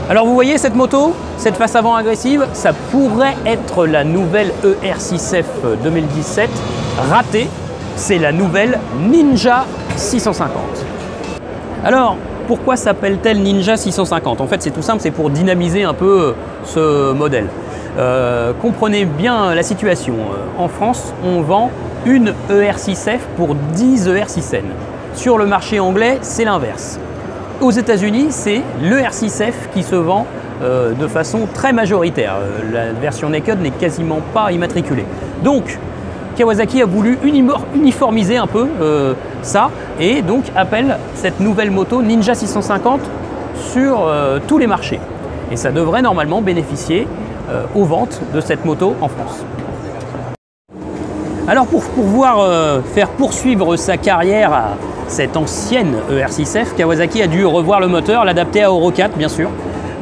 Alors vous voyez cette moto, cette face avant agressive, ça pourrait être la nouvelle ER6F 2017 ratée. C'est la nouvelle Ninja 650. Alors, pourquoi s'appelle-t-elle Ninja 650? En fait, c'est tout simple, c'est pour dynamiser un peu ce modèle. Comprenez bien la situation. En France, on vend une ER6F pour 10 ER6N. Sur le marché anglais, c'est l'inverse. Aux États-Unis, c'est l'ER6F qui se vend de façon très majoritaire. La version Naked n'est quasiment pas immatriculée. Donc, Kawasaki a voulu uniformiser un peu ça et donc appelle cette nouvelle moto Ninja 650 sur tous les marchés. Et ça devrait normalement bénéficier aux ventes de cette moto en France. Alors pour pouvoir faire poursuivre sa carrière à cette ancienne ER6F, Kawasaki a dû revoir le moteur, l'adapter à Euro 4 bien sûr.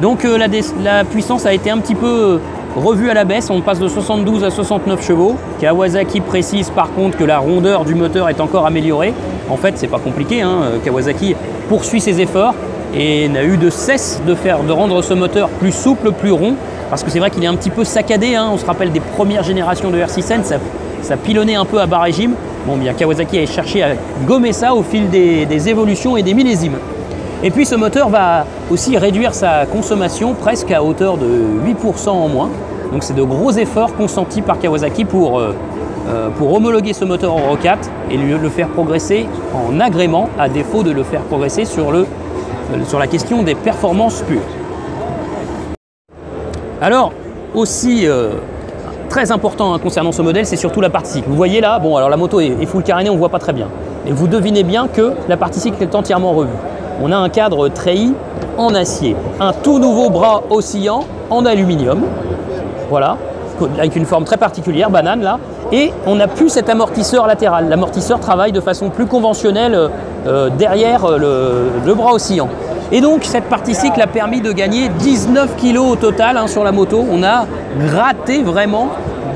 Donc la puissance a été un petit peu revue à la baisse, on passe de 72 à 69 chevaux. Kawasaki précise par contre que la rondeur du moteur est encore améliorée. En fait, c'est pas compliqué, hein. Kawasaki poursuit ses efforts et n'a eu de cesse de rendre ce moteur plus souple, plus rond, parce que c'est vrai qu'il est un petit peu saccadé, hein. On se rappelle des premières générations de R6N, ça pilonnait un peu à bas régime. Bon, bien Kawasaki a cherché à gommer ça au fil des évolutions et des millésimes. Et puis ce moteur va aussi réduire sa consommation presque à hauteur de 8% en moins. Donc c'est de gros efforts consentis par Kawasaki pour homologuer ce moteur Euro 4 et le faire progresser en agrément, à défaut de le faire progresser sur la question des performances pures. Alors aussi très important concernant ce modèle, c'est surtout la partie cycle. Vous voyez là, bon alors la moto est full carénée, on ne voit pas très bien. Et vous devinez bien que la partie cycle est entièrement revue. On a un cadre treillis en acier, un tout nouveau bras oscillant en aluminium, voilà, avec une forme très particulière, banane là, et on n'a plus cet amortisseur latéral. L'amortisseur travaille de façon plus conventionnelle derrière le bras oscillant. Et donc cette partie cycle a permis de gagner 19 kg au total sur la moto. On a gratté vraiment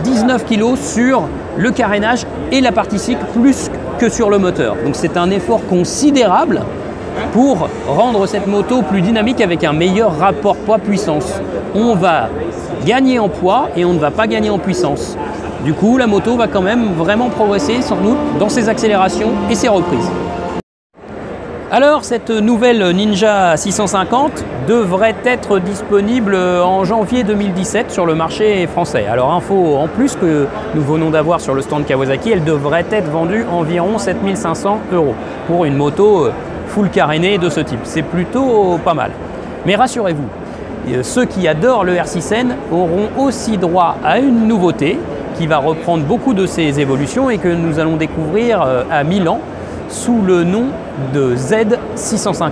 19 kg sur le carénage et la partie cycle plus que sur le moteur. Donc c'est un effort considérable pour rendre cette moto plus dynamique avec un meilleur rapport poids-puissance. On va gagner en poids et on ne va pas gagner en puissance. Du coup, la moto va quand même vraiment progresser sans doute dans ses accélérations et ses reprises. Alors, cette nouvelle Ninja 650 devrait être disponible en janvier 2017 sur le marché français. Alors, info en plus que nous venons d'avoir sur le stand Kawasaki, elle devrait être vendue environ 7 500 € pour une moto full carénée de ce type. C'est plutôt pas mal. Mais rassurez-vous, ceux qui adorent le R6N auront aussi droit à une nouveauté qui va reprendre beaucoup de ces évolutions et que nous allons découvrir à Milan sous le nom de Z650.